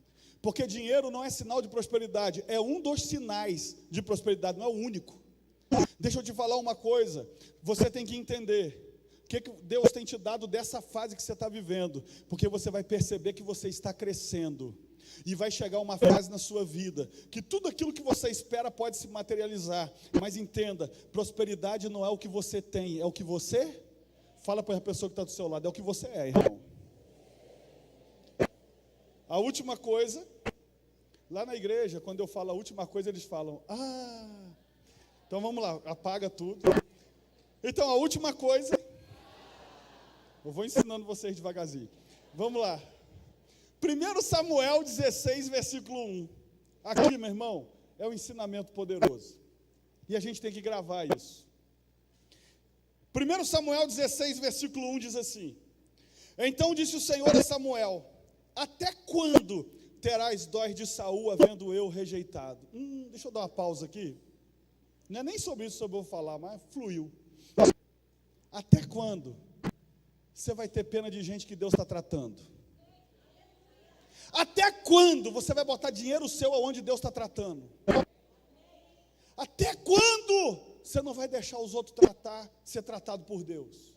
Porque dinheiro não é sinal de prosperidade, é um dos sinais de prosperidade, não é o único. Deixa eu te falar uma coisa, você tem que entender o que Deus tem te dado dessa fase que você está vivendo, porque você vai perceber que você está crescendo, e vai chegar uma fase na sua vida, que tudo aquilo que você espera pode se materializar, mas entenda, prosperidade não é o que você tem, é o que você, fala para a pessoa que está do seu lado, é o que você é, irmão. A última coisa, lá na igreja, quando eu falo a última coisa, eles falam, então vamos lá, apaga tudo. Então, a última coisa, eu vou ensinando vocês devagarzinho. Vamos lá. 1 Samuel 16, versículo 1. Aqui, meu irmão, é um ensinamento poderoso. E a gente tem que gravar isso. 1 Samuel 16, versículo 1 diz assim, então disse o Senhor a Samuel, até quando terás dó de Saul, havendo eu rejeitado? Deixa eu dar uma pausa aqui. Não é nem sobre isso que eu vou falar, mas fluiu. Até quando você vai ter pena de gente que Deus está tratando? Até quando você vai botar dinheiro seu aonde Deus está tratando? Até quando você não vai deixar os outros ser tratado por Deus?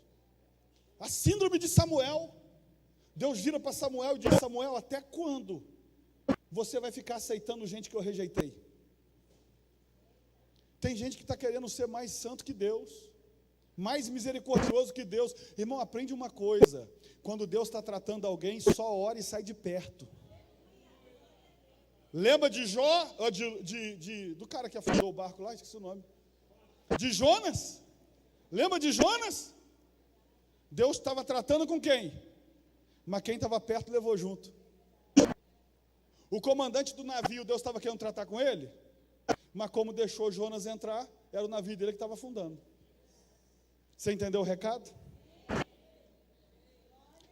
A síndrome de Samuel. Deus vira para Samuel e diz, Samuel, até quando você vai ficar aceitando gente que eu rejeitei? Tem gente que está querendo ser mais santo que Deus, mais misericordioso que Deus. Irmão, aprende uma coisa, quando Deus está tratando alguém, só ora e sai de perto. Lembra de Jó, do cara que afundou o barco lá, esqueci o nome, de Jonas? Lembra de Jonas? Deus estava tratando com quem? Mas quem estava perto levou junto. O comandante do navio, Deus estava querendo tratar com ele, mas como deixou Jonas entrar, era o navio dele que estava afundando. Você entendeu o recado?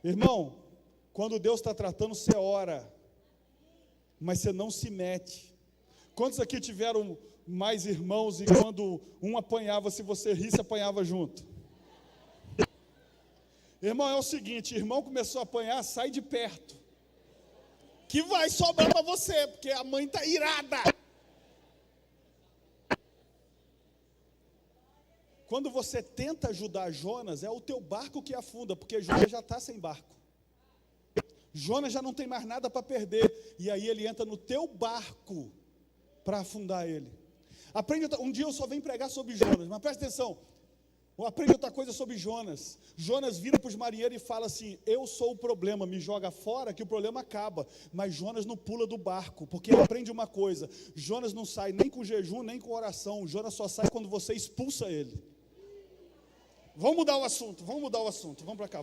Irmão, quando Deus está tratando, você ora, mas você não se mete. Quantos aqui tiveram mais irmãos e quando um apanhava, se você risse, apanhava junto? Irmão, é o seguinte, irmão começou a apanhar, sai de perto, que vai sobrar para você, porque a mãe está irada. Quando você tenta ajudar Jonas, é o teu barco que afunda, porque Jonas já está sem barco. Jonas já não tem mais nada para perder, e aí ele entra no teu barco para afundar ele. Um dia eu só venho pregar sobre Jonas, mas presta atenção, aprende outra coisa sobre Jonas. Jonas vira para os marinheiros e fala assim, eu sou o problema, me joga fora que o problema acaba. Mas Jonas não pula do barco, porque aprende uma coisa, Jonas não sai nem com jejum, nem com oração, Jonas só sai quando você expulsa ele. Vamos mudar o assunto, vamos para cá.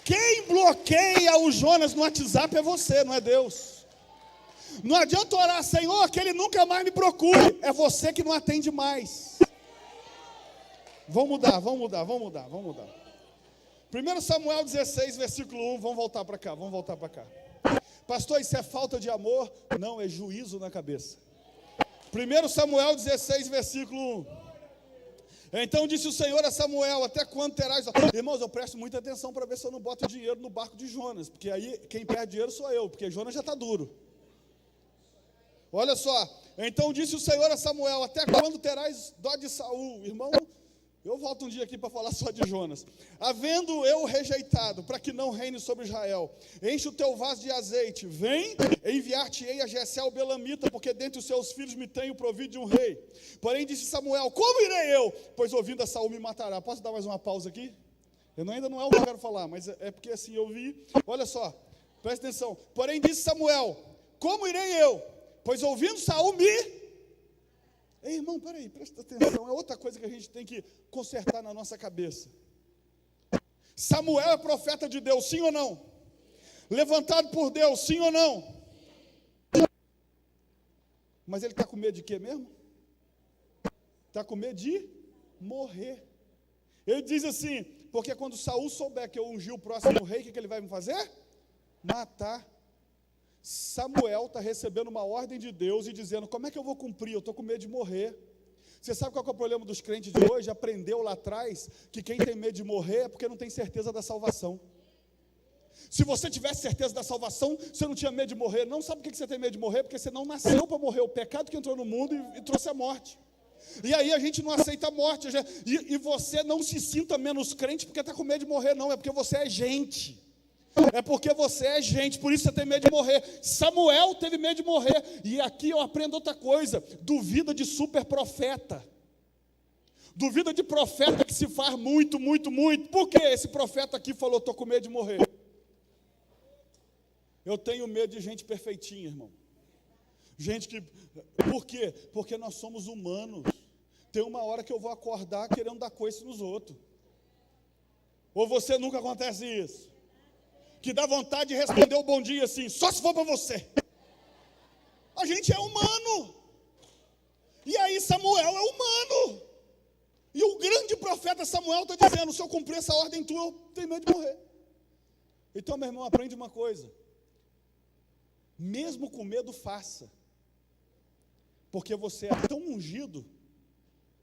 Quem bloqueia o Jonas no WhatsApp é você, não é Deus. Não adianta orar, Senhor, que ele nunca mais me procure. É você que não atende mais. Vamos mudar. 1 Samuel 16, versículo 1, vamos voltar para cá. Pastor, isso é falta de amor? Não, é juízo na cabeça. 1 Samuel 16, versículo 1. Então disse o Senhor a Samuel, até quando terás... Irmãos, eu presto muita atenção para ver se eu não boto dinheiro no barco de Jonas, porque aí quem perde dinheiro sou eu, porque Jonas já está duro. Olha só, então disse o Senhor a Samuel, até quando terás dó de Saul? Irmão, eu volto um dia aqui para falar só de Jonas. Havendo eu rejeitado, para que não reine sobre Israel, enche o teu vaso de azeite, vem, enviar-te-ei a Jessé o Belamita, porque dentre os seus filhos me tenho provido de um rei. Porém disse Samuel, como irei eu? Pois ouvindo a Saul me matará. Posso dar mais uma pausa aqui? Ainda não é o que eu quero falar, mas é porque assim eu vi. Olha só, presta atenção. Porém disse Samuel, como irei eu? Pois ouvindo Saul me... Ei, irmão, peraí, presta atenção, é outra coisa que a gente tem que consertar na nossa cabeça. Samuel é profeta de Deus, sim ou não? Levantado por Deus, sim ou não? Mas ele está com medo de quê mesmo? Está com medo de morrer. Ele diz assim, porque quando Saul souber que eu ungi o próximo rei, o que ele vai me fazer? Matar. Samuel está recebendo uma ordem de Deus e dizendo, como é que eu vou cumprir? Eu estou com medo de morrer. Você sabe qual é o problema dos crentes de hoje? Aprendeu lá atrás que quem tem medo de morrer é porque não tem certeza da salvação. Se você tivesse certeza da salvação, você não tinha medo de morrer. Não sabe por que você tem medo de morrer? Porque você não nasceu para morrer. O pecado que entrou no mundo e trouxe a morte. E aí a gente não aceita a morte. E você não se sinta menos crente porque está com medo de morrer, não. É porque você é gente. É porque você é gente, por isso você tem medo de morrer. Samuel teve medo de morrer. E aqui eu aprendo outra coisa. Duvida de super profeta. Duvida de profeta que se faz muito. Por que esse profeta aqui falou, estou com medo de morrer? Eu tenho medo de gente perfeitinha, irmão. Gente que... Por quê? Porque nós somos humanos. Tem uma hora que eu vou acordar querendo dar coice nos outros. Ou você nunca acontece isso? Que dá vontade de responder o bom dia assim, só se for para você. A gente é humano. E aí Samuel é humano. E o grande profeta Samuel está dizendo, se eu cumprir essa ordem tua, eu tenho medo de morrer. Então, meu irmão, aprende uma coisa. Mesmo com medo, faça. Porque você é tão ungido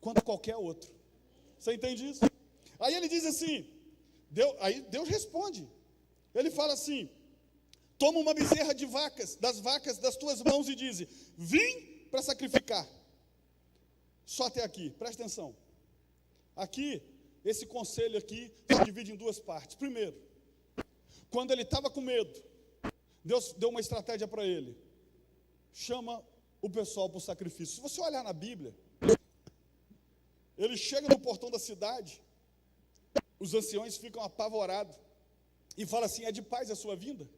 quanto qualquer outro. Você entende isso? Aí ele diz assim, Deus responde. Ele fala assim, toma uma bezerra das vacas das tuas mãos e diz, vim para sacrificar. Só até aqui, presta atenção. Aqui, esse conselho aqui se divide em duas partes. Primeiro, quando ele estava com medo, Deus deu uma estratégia para ele. Chama o pessoal para o sacrifício. Se você olhar na Bíblia, ele chega no portão da cidade, os anciões ficam apavorados. E fala assim, é de paz a sua vinda?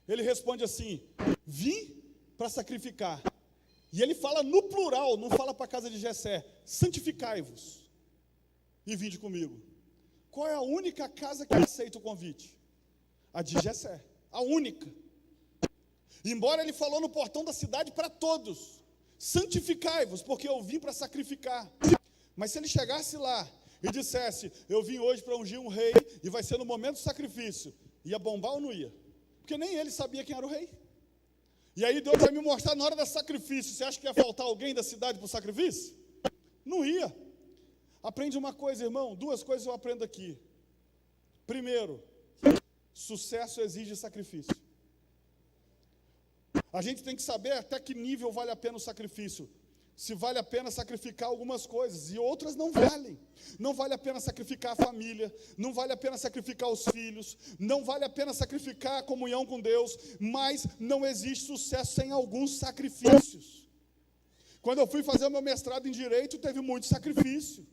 Ele responde assim, vim para sacrificar. E ele fala no plural, não fala para a casa de Jessé, santificai-vos e vinde comigo. Qual é a única casa que aceita o convite? A de Jessé, a única. Embora ele falou no portão da cidade para todos, santificai-vos, porque eu vim para sacrificar. Mas se ele chegasse lá, e dissesse, eu vim hoje para ungir um rei, e vai ser no momento do sacrifício, ia bombar ou não ia? Porque nem ele sabia quem era o rei. E aí Deus vai me mostrar na hora do sacrifício, você acha que ia faltar alguém da cidade para o sacrifício? Não ia. Aprende uma coisa, irmão, duas coisas eu aprendo aqui. Primeiro, sucesso exige sacrifício. A gente tem que saber até que nível vale a pena o sacrifício. Se vale a pena sacrificar algumas coisas, e outras não valem. Não vale a pena sacrificar a família, não vale a pena sacrificar os filhos, não vale a pena sacrificar a comunhão com Deus, mas não existe sucesso sem alguns sacrifícios. Quando eu fui fazer o meu mestrado em Direito, teve muito sacrifício,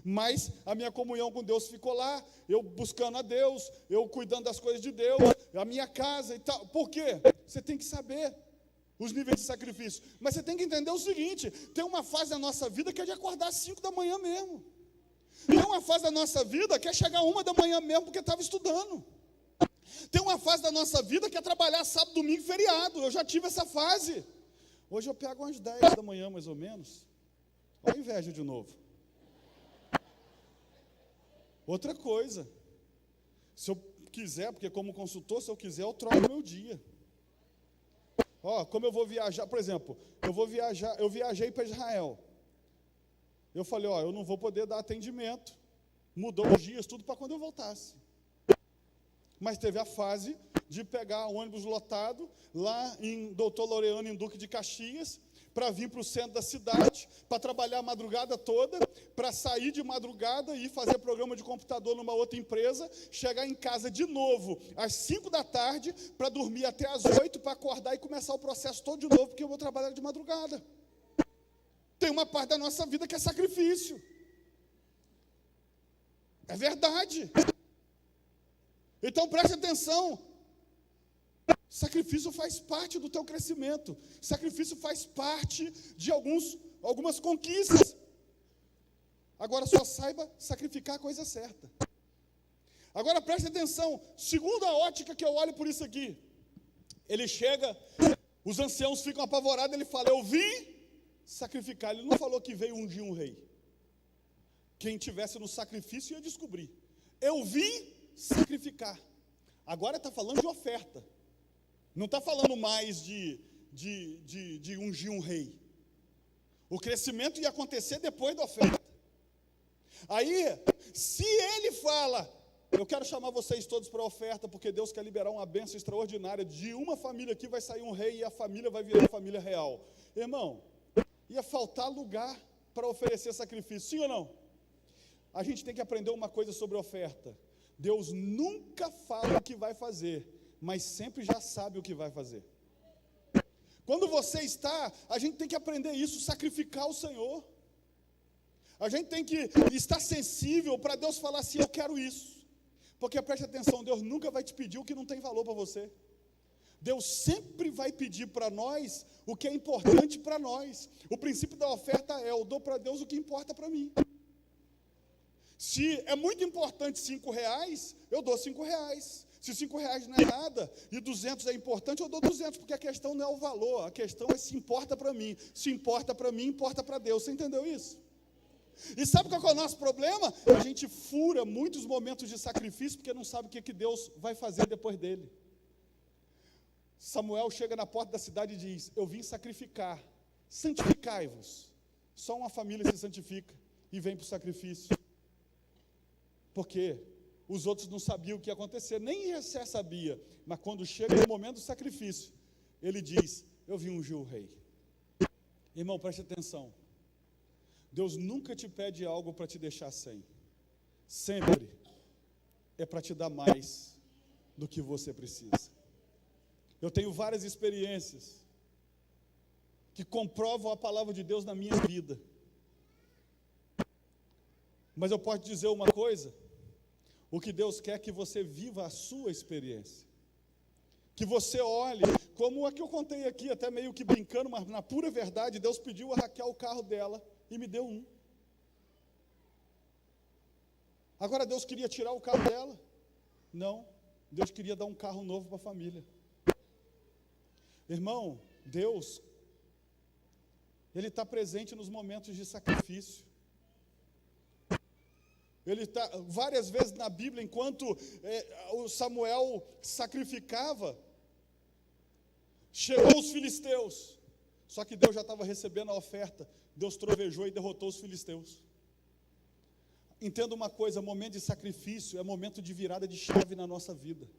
mas a minha comunhão com Deus ficou lá, eu buscando a Deus, eu cuidando das coisas de Deus, a minha casa e tal. Por quê? Você tem que saber os níveis de sacrifício. Mas você tem que entender o seguinte, tem uma fase da nossa vida que é de acordar às 5 da manhã mesmo. Tem uma fase da nossa vida que é chegar 1 da manhã mesmo porque estava estudando. Tem uma fase da nossa vida que é trabalhar sábado, domingo e feriado. Eu já tive essa fase. Hoje eu pego umas 10 da manhã mais ou menos. Olha a inveja de novo. Outra coisa, se eu quiser, porque como consultor, se eu quiser, eu troco meu dia. Como eu vou viajar, por exemplo, eu viajei para Israel. Eu falei, eu não vou poder dar atendimento. Mudou os dias, tudo para quando eu voltasse. Mas teve a fase de pegar o ônibus lotado, lá em Doutor Laureano, em Duque de Caxias, para vir para o centro da cidade, para trabalhar a madrugada toda, para sair de madrugada e fazer programa de computador numa outra empresa, chegar em casa de novo às 5 da tarde, para dormir até às 8, para acordar e começar o processo todo de novo, porque eu vou trabalhar de madrugada. Tem uma parte da nossa vida que é sacrifício. É verdade. Então preste atenção. Sacrifício faz parte do teu crescimento. Sacrifício faz parte de algumas conquistas. Agora só saiba sacrificar a coisa certa. Agora preste atenção. Segunda ótica que eu olho por isso aqui. Ele chega, os anciãos ficam apavorados, ele fala, eu vim sacrificar. Ele não falou que veio ungir um rei. Quem tivesse no sacrifício ia descobrir. Eu vim sacrificar. Agora está falando de oferta. Não está falando mais de ungir um rei. O crescimento ia acontecer depois da oferta. Aí, se ele fala, eu quero chamar vocês todos para a oferta, porque Deus quer liberar uma bênção extraordinária. De uma família aqui vai sair um rei e a família vai virar família real. Irmão, ia faltar lugar para oferecer sacrifício, sim ou não? A gente tem que aprender uma coisa sobre oferta. Deus nunca fala o que vai fazer, mas sempre já sabe o que vai fazer. Quando você está, a gente tem que aprender isso, sacrificar o Senhor. A gente tem que estar sensível para Deus falar assim, eu quero isso. Porque preste atenção, Deus nunca vai te pedir o que não tem valor para você. Deus sempre vai pedir para nós o que é importante para nós. O princípio da oferta é, eu dou para Deus o que importa para mim. Se é muito importante R$5, eu dou R$5. Se R$5 não é nada e 200 é importante, eu dou 200, porque a questão não é o valor, a questão é se importa para mim. Se importa para mim, importa para Deus. Você entendeu isso? E sabe qual é o nosso problema? A gente fura muitos momentos de sacrifício porque não sabe o que Deus vai fazer depois dele. Samuel chega na porta da cidade e diz, eu vim sacrificar, santificai-vos. Só uma família se santifica e vem para o sacrifício. Porque os outros não sabiam o que ia acontecer, nem Jessé sabia. Mas quando chega no momento do sacrifício, ele diz, eu vim ungir o rei. Irmão, preste atenção. Deus nunca te pede algo para te deixar sem. Sempre é para te dar mais do que você precisa. Eu tenho várias experiências que comprovam a palavra de Deus na minha vida. Mas eu posso dizer uma coisa, o que Deus quer é que você viva a sua experiência. Que você olhe, como a que eu contei aqui, até meio que brincando, mas na pura verdade, Deus pediu a Raquel o carro dela e me deu um. Agora Deus queria tirar o carro dela? Não, Deus queria dar um carro novo para a família. Irmão, Deus, Ele está presente nos momentos de sacrifício. Ele está, várias vezes na Bíblia, enquanto o Samuel sacrificava, chegou os filisteus, só que Deus já estava recebendo a oferta, Deus trovejou e derrotou os filisteus. Entenda uma coisa, momento de sacrifício é momento de virada de chave na nossa vida.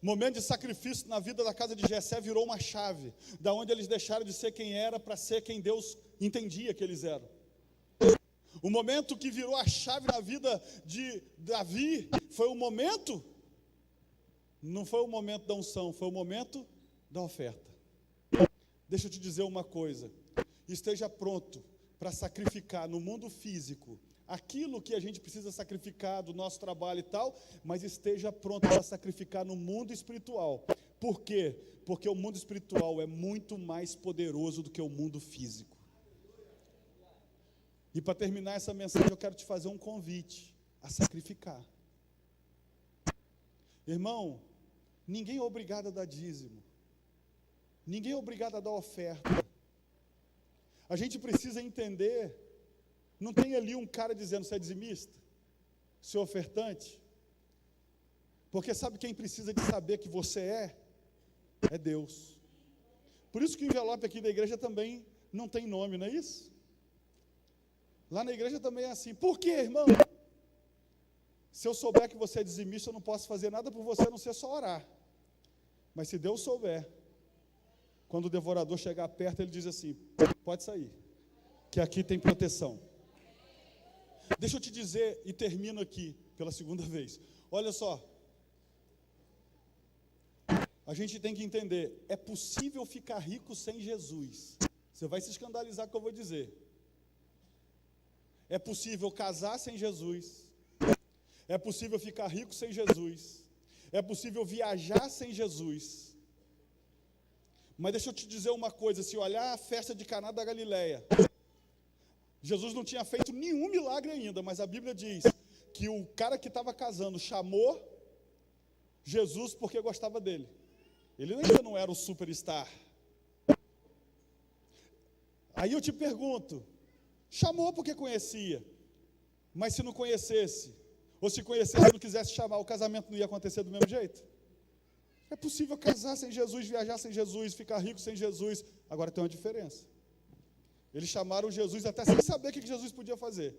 Momento de sacrifício na vida da casa de Jessé virou uma chave, da onde eles deixaram de ser quem era para ser quem Deus entendia que eles eram. O momento que virou a chave na vida de Davi foi o momento, não foi o momento da unção, foi o momento da oferta. Deixa eu te dizer uma coisa, esteja pronto para sacrificar no mundo físico aquilo que a gente precisa sacrificar do nosso trabalho e tal, mas esteja pronto para sacrificar no mundo espiritual. Por quê? Porque o mundo espiritual é muito mais poderoso do que o mundo físico. E para terminar essa mensagem, eu quero te fazer um convite a sacrificar. Irmão, ninguém é obrigado a dar dízimo. Ninguém é obrigado a dar oferta. A gente precisa entender, não tem ali um cara dizendo, você é dizimista? ser ofertante? Porque sabe quem precisa de saber que você é? É Deus. Por isso que o envelope aqui da igreja também não tem nome, não é isso? Lá na igreja também é assim. Por quê, irmão? Se eu souber que você é dizimista, eu não posso fazer nada por você, a não ser só orar. Mas se Deus souber, quando o devorador chegar perto, ele diz assim: pode sair, que aqui tem proteção. Deixa eu te dizer, e termino aqui, pela segunda vez. Olha só. A gente tem que entender, é possível ficar rico sem Jesus. Você vai se escandalizar com o que eu vou dizer. É possível casar sem Jesus. É possível ficar rico sem Jesus. É possível viajar sem Jesus. Mas deixa eu te dizer uma coisa, se olhar a festa de Caná da Galileia, Jesus não tinha feito nenhum milagre ainda, mas a Bíblia diz que o cara que estava casando chamou Jesus porque gostava dele. Ele ainda não era o superstar. Aí eu te pergunto, chamou porque conhecia, mas se não conhecesse, ou se conhecesse e não quisesse chamar, o casamento não ia acontecer do mesmo jeito? É possível casar sem Jesus, viajar sem Jesus, ficar rico sem Jesus. Agora tem uma diferença. Eles chamaram Jesus até sem saber o que Jesus podia fazer.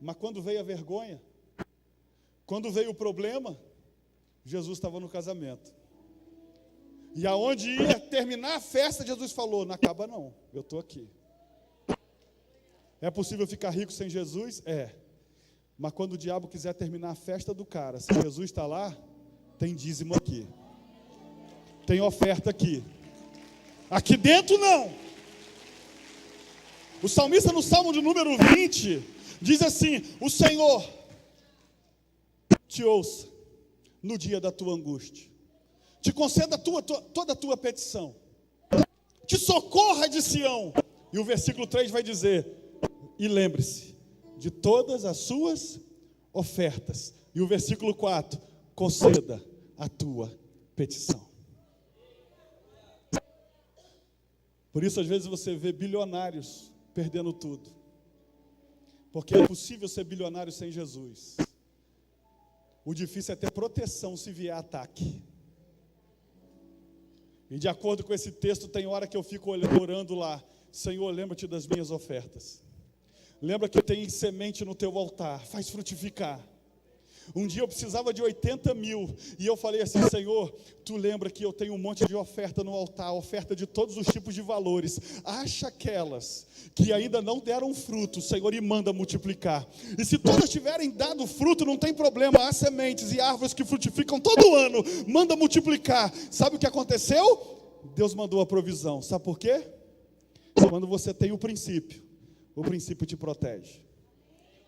Mas quando veio a vergonha, quando veio o problema, Jesus estava no casamento. E aonde ia terminar a festa, Jesus falou: não acaba não, eu estou aqui. É possível ficar rico sem Jesus? É. Mas quando o diabo quiser terminar a festa do cara, se Jesus está lá, tem dízimo aqui. Tem oferta aqui. Aqui dentro não. O salmista no Salmo de número 20, diz assim: o Senhor te ouça no dia da tua angústia. Te conceda toda a tua petição. Te socorra de Sião. E o versículo 3 vai dizer: e lembre-se de todas as suas ofertas. E o versículo 4: conceda a tua petição. Por isso, às vezes, você vê bilionários perdendo tudo. Porque é possível ser bilionário sem Jesus. O difícil é ter proteção se vier ataque. E de acordo com esse texto, tem hora que eu fico orando lá: Senhor, lembra-te das minhas ofertas. Lembra que tem semente no teu altar, faz frutificar. Um dia eu precisava de 80 mil, e eu falei assim: Senhor, tu lembra que eu tenho um monte de oferta no altar, oferta de todos os tipos de valores. Acha aquelas que ainda não deram fruto, Senhor, e manda multiplicar. E se todas tiverem dado fruto, não tem problema, há sementes e árvores que frutificam todo ano, manda multiplicar. Sabe o que aconteceu? Deus mandou a provisão. Sabe por quê? Quando você tem o princípio te protege.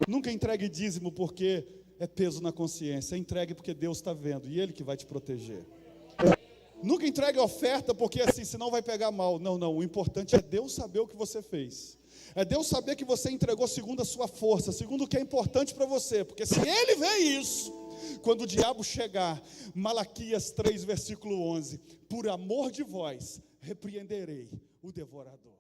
Nunca entregue dízimo porque é peso na consciência. Entregue porque Deus está vendo e Ele que vai te proteger. Nunca entregue oferta porque assim, senão vai pegar mal. Não, o importante é Deus saber o que você fez. É Deus saber que você entregou segundo a sua força, segundo o que é importante para você. Porque se Ele vê isso, quando o diabo chegar, Malaquias 3, versículo 11: por amor de vós, repreenderei o devorador.